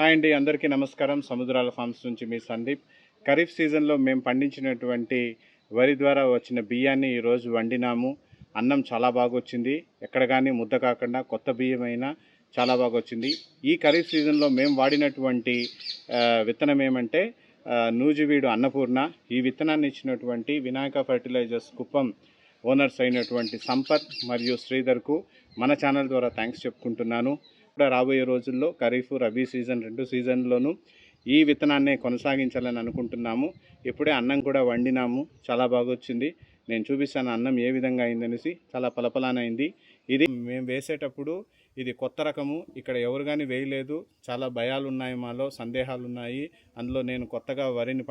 Hi అండి, అందరికీ నమస్కారం. సముద్రాల ఫార్మ్స్ నుంచి మీ సందీప్. ఖరీఫ్ సీజన్లో మేము పండించినటువంటి వరి ద్వారా వచ్చిన బియ్యాన్ని ఈరోజు వండినాము. అన్నం చాలా బాగా వచ్చింది. ఎక్కడ కానీ ముద్ద కాకుండా కొత్త బియ్యం అయినా చాలా బాగా వచ్చింది. ఈ ఖరీఫ్ సీజన్లో మేము వాడినటువంటి విత్తనం ఏమంటే నూజివీడు అన్నపూర్ణ. ఈ విత్తనాన్ని ఇచ్చినటువంటి వినాయక ఫర్టిలైజర్స్ కుప్పం ఓనర్స్ అయినటువంటి సంపత్ మరియు శ్రీధర్కు మన ఛానల్ ద్వారా థ్యాంక్స్ చెప్పుకుంటున్నాను. కూడా రాబోయే రోజుల్లో ఖరీఫ్ రబీ సీజన్ 2 సీజన్లోనూ ఈ విత్తనాన్నే కొనసాగించాలని అనుకుంటున్నాము. ఇప్పుడే అన్నం కూడా వండినాము, చాలా బాగా వచ్చింది. నేను చూపిస్తాను అన్నం ఏ విధంగా అయిందనేసి. చాలా పలపలానైంది. ఇది మేము వేసేటప్పుడు ఇది కొత్త రకము, ఇక్కడ ఎవరు కానీ వేయలేదు. చాలా భయాలు ఉన్నాయి, మాలో సందేహాలు ఉన్నాయి. అందులో నేను కొత్తగా వరిని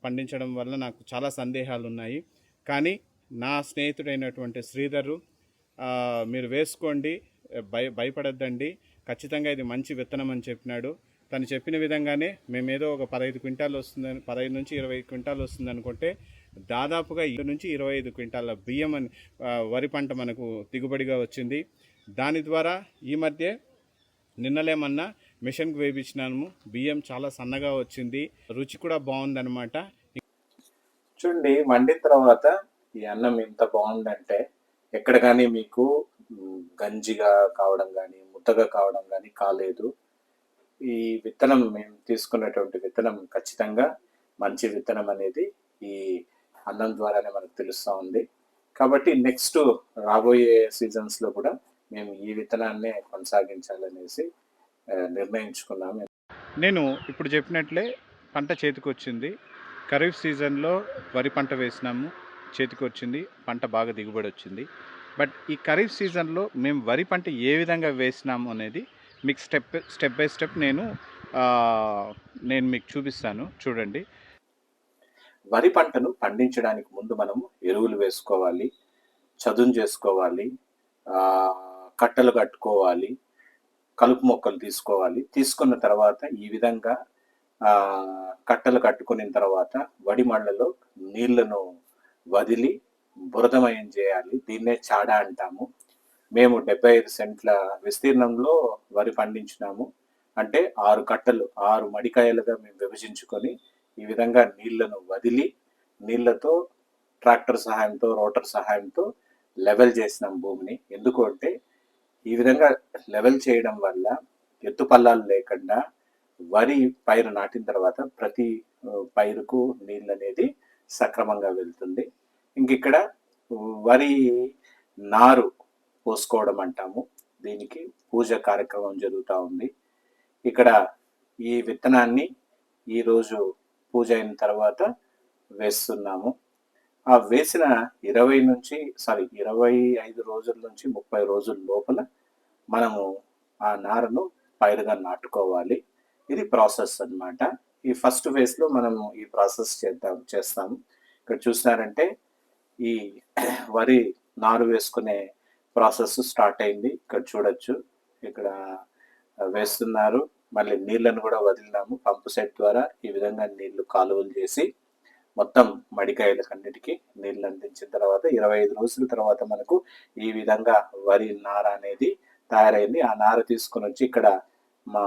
పండించడం వల్ల నాకు చాలా సందేహాలు ఉన్నాయి. కానీ నా స్నేహితుడైనటువంటి శ్రీధరు మీరు వేసుకోండి, భయపడద్దండి, ఖచ్చితంగా ఇది మంచి విత్తనం అని చెప్పినాడు. తను చెప్పిన విధంగానే మేమేదో ఒక 15 క్వింటాలు వస్తుందని, 15 నుంచి 20 క్వింటాలు వస్తుంది అనుకుంటే దాదాపుగా 20 నుంచి 25 క్వింటాల బియ్యం అని వరి పంట మనకు దిగుబడిగా వచ్చింది. దాని ద్వారా ఈ మధ్య నిన్నలేమన్నా మిషన్కి వేయించినాము. బియ్యం చాలా సన్నగా వచ్చింది, రుచి కూడా బాగుందన్నమాట. చూడండి, వండిన తర్వాత ఈ అన్నం ఎంత బాగుందంటే ఎక్కడ కానీ మీకు గంజిగా కావడం కానీ ముద్దగా కావడం కానీ కాలేదు. ఈ విత్తనం మేము తీసుకున్నటువంటి విత్తనం ఖచ్చితంగా మంచి విత్తనం అనేది ఈ అన్నం ద్వారానే మనకు తెలుస్తూ ఉంది. కాబట్టి నెక్స్ట్ రాబోయే సీజన్స్లో కూడా మేము ఈ విత్తనాన్నే కొనసాగించాలనేసి నిర్ణయించుకున్నాము. నేను ఇప్పుడు చెప్పినట్లే పంట చేతికి వచ్చింది. ఖరీఫ్ సీజన్లో వరి పంట వేసినాము, చేతికి వచ్చింది, పంట బాగా దిగుబడి వచ్చింది. బట్ ఈ ఖరీఫ్ సీజన్లో మేము వరి పంట ఏ విధంగా వేసినాము అనేది మీకు స్టెప్ బై స్టెప్ నేను మీకు చూపిస్తాను, చూడండి. వరి పంటను పండించడానికి ముందు మనము ఎరువులు వేసుకోవాలి, చదును చేసుకోవాలి, కట్టలు కట్టుకోవాలి, కలుపు మొక్కలు తీసుకోవాలి. తీసుకున్న తర్వాత ఈ విధంగా కట్టలు కట్టుకున్న తర్వాత వడి మళ్ళలో నీళ్లను వదిలి బురదమయం చేయాలి. దీన్నే చాడ అంటాము. మేము 75 సెంట్ల విస్తీర్ణంలో వరి పండించినాము. అంటే 6 కట్టలు 6 మడికాయలుగా మేము విభజించుకొని ఈ విధంగా నీళ్లను వదిలి నీళ్లతో ట్రాక్టర్ సహాయంతో రోటర్ సహాయంతో లెవెల్ చేసినాం భూమిని. ఎందుకు అంటే ఈ విధంగా లెవెల్ చేయడం వల్ల ఎత్తు పల్లాలు లేకుండా వరి పైరు నాటిన తర్వాత ప్రతి పైరుకు నీళ్ళు అనేది సక్రమంగా వెళ్తుంది. ఇక్కడ వరి నారు పోసుకోవడం అంటాము. దీనికి పూజ కార్యక్రమం జరుగుతూ ఉంది. ఇక్కడ ఈ విత్తనాన్ని ఈరోజు పూజ అయిన తర్వాత వేస్తున్నాము. ఆ వేసిన 25 రోజుల నుంచి 30 రోజుల లోపల మనము ఆ నారను పైరుగా నాటుకోవాలి. ఇది ప్రాసెస్ అన్నమాట. ఈ ఫస్ట్ ఫేజ్లో మనము ఈ ప్రాసెస్ చేస్తాము. ఇక్కడ చూసినారంటే ఈ వరి నారు వేసుకునే ప్రాసెస్ స్టార్ట్ అయింది. ఇక్కడ చూడొచ్చు, ఇక్కడ వేస్తున్నారు. మళ్ళీ నీళ్లను కూడా వదిలినాము పంపు సెట్ ద్వారా. ఈ విధంగా నీళ్లు కాలువలు చేసి మొత్తం మడికాయలకన్నిటికీ నీళ్ళు అందించిన తర్వాత 25 రోజుల తర్వాత మనకు ఈ విధంగా వరి నార అనేది తయారైంది. ఆ నార తీసుకొని వచ్చి ఇక్కడ మా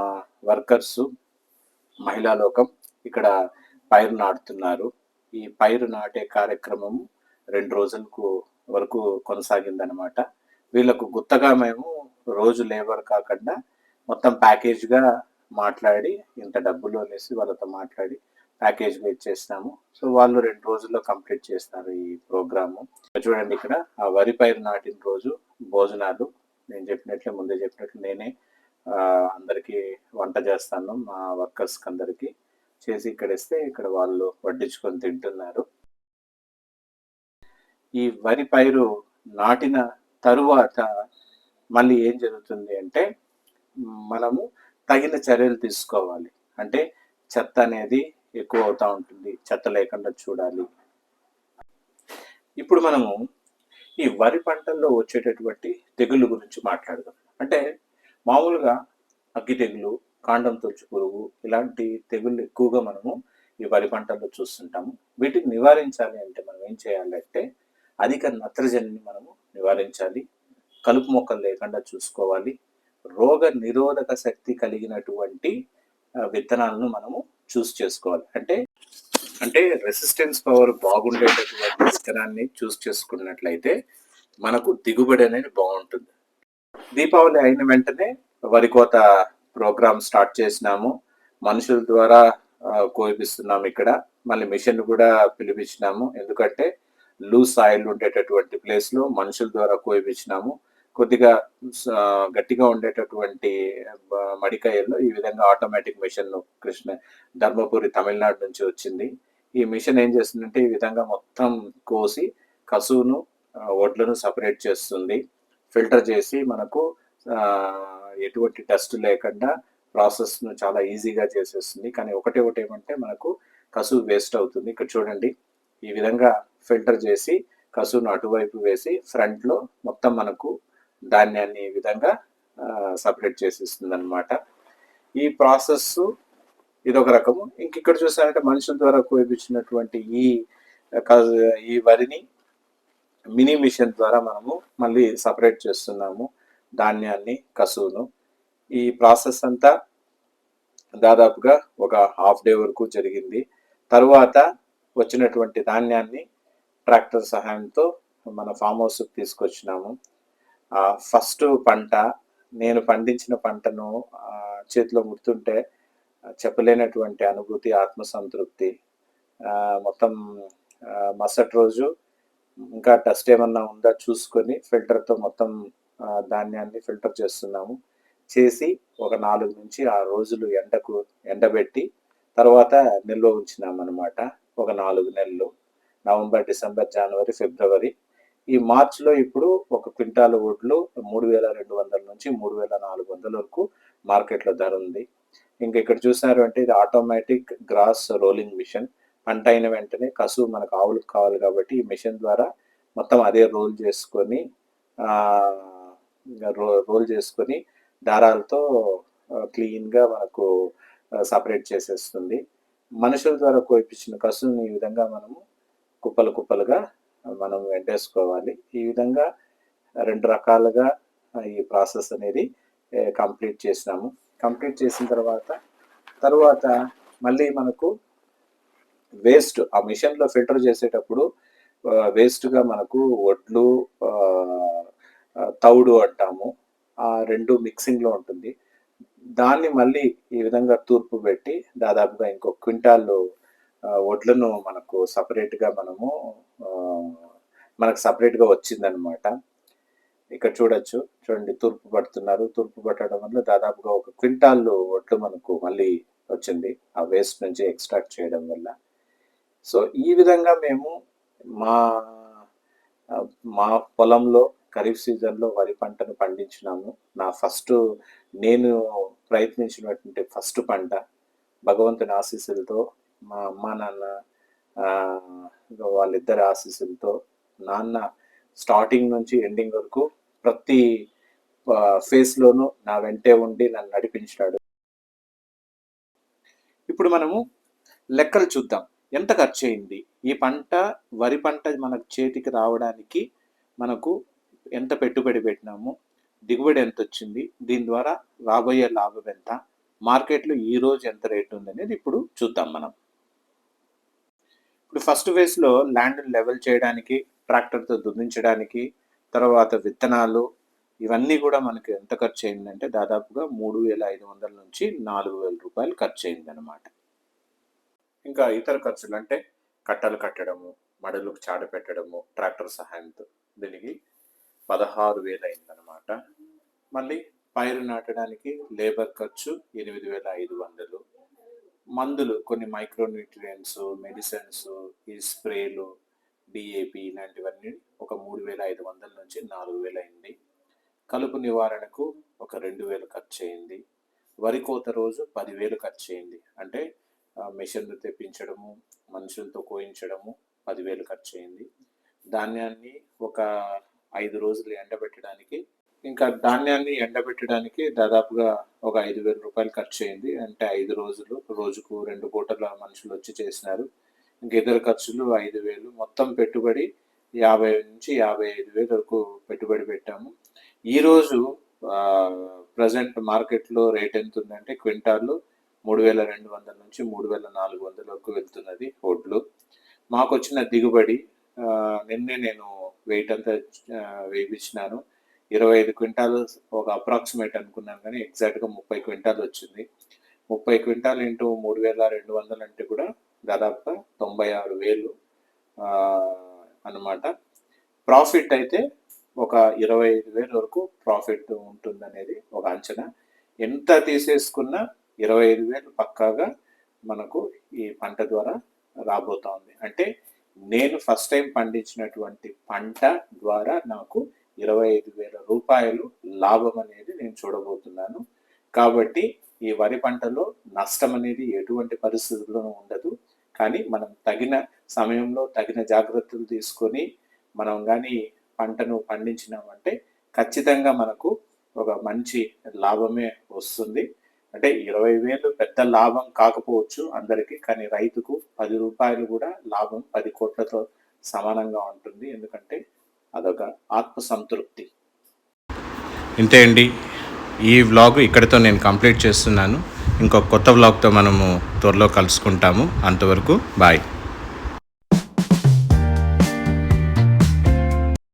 వర్కర్స్ మహిళా లోకం ఇక్కడ పైరు నాటుతున్నారు. ఈ పైరు నాటే కార్యక్రమం 2 రోజుల వరకు కొనసాగిందనమాట. వీళ్ళకు గుత్తగా మేము రోజు లేబర్ కాకుండా మొత్తం ప్యాకేజ్గా మాట్లాడి ఇంత డబ్బులు అనేసి వాళ్ళతో మాట్లాడి ప్యాకేజ్గా ఇచ్చేస్తాము. సో వాళ్ళు 2 రోజుల్లో కంప్లీట్ చేస్తారు ఈ ప్రోగ్రాము. చూడండి, ఇక్కడ ఆ వరి పైరు నాటిన రోజు భోజనాలు నేను ముందే చెప్పినట్లు నేనే అందరికీ వంట చేస్తాను. మా వర్కర్స్కి అందరికీ చేసి ఇక్కడ ఇస్తే ఇక్కడ వాళ్ళు వడ్డించుకొని తింటున్నారు. ఈ వరి పైరు నాటిన తరువాత మళ్ళీ ఏం జరుగుతుంది అంటే మనము తగిన చర్యలు తీసుకోవాలి. అంటే చెత్త అనేది ఎక్కువ అవుతూ ఉంటుంది, చెత్త లేకుండా చూడాలి. ఇప్పుడు మనము ఈ వరి పంటల్లో వచ్చేటటువంటి తెగుళ్ళ గురించి మాట్లాడదాం. అంటే మామూలుగా అగ్గి తెగులు, కాండం తొలుచు పురుగు, ఇలాంటి తెగుళ్ళు ఎక్కువగా మనము ఈ వరి పంటల్లో చూస్తుంటాము. వీటిని నివారించాలి అంటే మనం ఏం చేయాలంటే అధిక నత్రజనిని మనము నివారించాలి, కలుపు మొక్కలు లేకుండా చూసుకోవాలి, రోగ నిరోధక శక్తి కలిగినటువంటి విత్తనాలను మనము చూస్ చేసుకోవాలి. అంటే రెసిస్టెన్స్ పవర్ బాగుండేటటువంటి విత్తనాన్ని చూస్ చేసుకున్నట్లయితే మనకు దిగుబడి అనేది బాగుంటుంది. దీపావళి అయిన వెంటనే వరి కోత ప్రోగ్రామ్ స్టార్ట్ చేసినాము. మనుషుల ద్వారా కోయిపిస్తున్నాము ఇక్కడ. మళ్ళీ మిషన్ కూడా పిలిపించినాము. ఎందుకంటే లూజ్ సాయిల్ ఉండేటటువంటి ప్లేస్లో మనుషుల ద్వారా కోయిపించినాము. కొద్దిగా గట్టిగా ఉండేటటువంటి మడికాయల్లో ఈ విధంగా ఆటోమేటిక్ మిషన్ ధర్మపురి తమిళనాడు నుంచి వచ్చింది. ఈ మిషన్ ఏం చేస్తుందంటే ఈ విధంగా మొత్తం కోసి కసువును వడ్లను సపరేట్ చేస్తుంది. ఫిల్టర్ చేసి మనకు ఎటువంటి డస్ట్ లేకుండా ప్రాసెస్ను చాలా ఈజీగా చేసేస్తుంది. కానీ ఒకటి ఏమంటే మనకు కసువు వేస్ట్ అవుతుంది. ఇక్కడ చూడండి, ఈ విధంగా ఫిల్టర్ చేసి కసువును అటువైపు వేసి ఫ్రంట్లో మొత్తం మనకు ధాన్యాన్ని ఈ విధంగా సపరేట్ చేసేస్తుంది అనమాట. ఈ ప్రాసెస్ ఇదొక రకము. ఇక్కడ చూసారంటే మనుషుల ద్వారా కోయించినటువంటి ఈ వరిని మినీ మిషన్ ద్వారా మనము మళ్ళీ సపరేట్ చేస్తున్నాము ధాన్యాన్ని, కసువును. ఈ ప్రాసెస్ అంతా దాదాపుగా ఒక హాఫ్ డే వరకు జరిగింది. తరువాత వచ్చినటువంటి ధాన్యాన్ని ట్రాక్టర్ సహాయంతో మన ఫామ్ హౌస్కి తీసుకొచ్చినాము. ఫస్ట్ పంట, నేను పండించిన పంటను చేతిలో ముడుతుంటే చెప్పలేనటువంటి అనుభూతి, ఆత్మసంతృప్తి. మొత్తం మరుసటి రోజు ఇంకా డస్ట్ ఏమన్నా ఉందా చూసుకొని ఫిల్టర్తో మొత్తం ధాన్యాన్ని ఫిల్టర్ చేస్తున్నాము. చేసి ఒక 4 నుంచి 6 రోజులు ఎండబెట్టి తర్వాత నిల్వ ఉంచినామన్నమాట. ఒక 4 నెలలు, నవంబర్, డిసెంబర్, జనవరి, ఫిబ్రవరి. ఈ మార్చిలో ఇప్పుడు ఒక క్వింటాల్ వడ్లు 3200 నుంచి 3400 వరకు మార్కెట్లో ధర ఉంది. ఇక్కడ చూసారు అంటే ఇది ఆటోమేటిక్ గ్రాస్ రోలింగ్ మిషన్. పంట అయిన వెంటనే కసువు మనకు ఆవులకు కావాలి కాబట్టి ఈ మిషన్ ద్వారా మొత్తం అదే రోల్ చేసుకొని దారాలతో క్లీన్గా మనకు సపరేట్ చేసేస్తుంది. మనుషుల ద్వారా కోయించిన కసువుని ఈ విధంగా మనము కుప్పలుగా మనం వెంటేసుకోవాలి. ఈ విధంగా 2 రకాలుగా ఈ ప్రాసెస్ అనేది కంప్లీట్ చేసినాము. కంప్లీట్ చేసిన తర్వాత మళ్ళీ మనకు వేస్ట్ ఆ మిషన్లో ఫిల్టర్ చేసేటప్పుడు వేస్ట్గా మనకు వడ్లు, తౌడు అంటాము, ఆ 2 మిక్సింగ్లో ఉంటుంది. దాన్ని మళ్ళీ ఈ విధంగా తూర్పు పెట్టి దాదాపుగా ఇంకో క్వింటాల్ వడ్లను మనకు సపరేట్గా మనకు సపరేట్గా వచ్చిందనమాట. ఇక్కడ చూడండి, తూర్పు పడుతున్నారు. తూర్పు పట్టడం వల్ల దాదాపుగా ఒక క్వింటాల్ వడ్లు మనకు మళ్ళీ వచ్చింది ఆ వేస్ట్ నుంచి ఎక్స్ట్రాక్ట్ చేయడం వల్ల. సో ఈ విధంగా మేము మా పొలంలో ఖరీఫ్ సీజన్లో వరి పంటను పండించినాము. నేను ప్రయత్నించినటువంటి ఫస్ట్ పంట. భగవంతుని ఆశీస్సులతో, మా అమ్మ నాన్న వాళ్ళిద్దరి ఆశీస్సులతో, నాన్న స్టార్టింగ్ నుంచి ఎండింగ్ వరకు ప్రతి ఫేజ్లోనూ నా వెంటే ఉండి నన్ను నడిపించాడు. ఇప్పుడు మనము లెక్కలు చూద్దాం. ఎంత ఖర్చు అయింది ఈ వరి పంట మనకు చేతికి రావడానికి, మనకు ఎంత పెట్టుబడి పెట్టినాము, దిగుబడి ఎంత వచ్చింది, దీని ద్వారా రాబోయే లాభం ఎంత, మార్కెట్లో ఈరోజు ఎంత రేటు ఉందనేది ఇప్పుడు చూద్దాం మనం. ఇప్పుడు ఫస్ట్ ఫేజ్లో ల్యాండ్ లెవెల్ చేయడానికి, ట్రాక్టర్తో దున్నించడానికి, తర్వాత విత్తనాలు, ఇవన్నీ కూడా మనకి ఎంత ఖర్చు అయిందంటే దాదాపుగా 3500 నుంచి 4000 రూపాయలు ఖర్చు అయిందనమాట. ఇంకా ఇతర ఖర్చులు అంటే కట్టలు కట్టడము, మడులకు చాట పెట్టడము ట్రాక్టర్ సహాయంతో, దీనికి 16,000 అయిందనమాట. మళ్ళీ పైరు నాటడానికి లేబర్ ఖర్చు 8,500. మందులు, కొన్ని మైక్రోన్యూట్రియంట్స్, మెడిసిన్స్, ఈ స్ప్రేలు, డిఏపి ఇలాంటివన్నీ ఒక 3,500 నుంచి 4,000 అయింది. కలుపు నివారణకు ఒక 2,000 ఖర్చు అయింది. వరి కోత రోజు 10,000 ఖర్చు అయింది. అంటే మిషన్లు తెప్పించడము, మనుషులతో కోయించడము 10,000 ఖర్చు అయింది. ధాన్యాన్ని ఒక 5 రోజులు ఎండబెట్టడానికి, దాదాపుగా ఒక 5,000 రూపాయలు ఖర్చు అయింది. అంటే 5 రోజులు, రోజుకు 2 పూటల మనుషులు వచ్చి చేసినారు. ఇతర ఖర్చులు 5,000. మొత్తం పెట్టుబడి 50 నుంచి 55,000 వరకు పెట్టుబడి పెట్టాము. ఈరోజు ప్రజెంట్ మార్కెట్లో రేట్ ఎంత ఉందంటే క్వింటాలు 3,200 నుంచి 3,400 వరకు వెళ్తున్నది వడ్లు. మాకు వచ్చిన దిగుబడి నిన్నే నేను వెయిట్ అంతా వేయించినాను. 25 క్వింటాలు ఒక అప్రాక్సిమేట్ అనుకున్నాను, కానీ ఎగ్జాక్ట్గా 30 క్వింటాలు వచ్చింది. 30 క్వింటాలు ఇంటూ 3,200 అంటే కూడా దాదాపుగా 96,000 అన్నమాట. ప్రాఫిట్ అయితే ఒక 25,000 వరకు ప్రాఫిట్ ఉంటుందనేది ఒక అంచనా. ఎంత తీసేసుకున్నా 25,000 పక్కాగా మనకు ఈ పంట ద్వారా రాబోతా ఉంది. అంటే నేను ఫస్ట్ టైం పండించినటువంటి పంట ద్వారా నాకు 25,000 రూపాయలు లాభం అనేది నేను చూడబోతున్నాను. కాబట్టి ఈ వరి పంటలో నష్టం అనేది ఎటువంటి పరిస్థితుల్లోనూ ఉండదు. కానీ మనం తగిన సమయంలో తగిన జాగ్రత్తలు తీసుకొని మనం కానీ పంటను పండించినామంటే ఖచ్చితంగా మనకు ఒక మంచి లాభమే వస్తుంది. అంటే 20,000 పెద్ద లాభం కాకపోవచ్చు అందరికీ, కానీ రైతుకు 10 రూపాయలు కూడా లాభం 10 కోట్లతో సమానంగా ఉంటుంది. ఎందుకంటే అదొక ఆత్మసంతృప్తి. ఇంతే అండి, ఈ వ్లాగ్ ఇక్కడితో నేను కంప్లీట్ చేస్తున్నాను. ఇంకొక కొత్త వ్లాగ్తో మనము త్వరలో కలుసుకుంటాము. అంతవరకు బాయ్.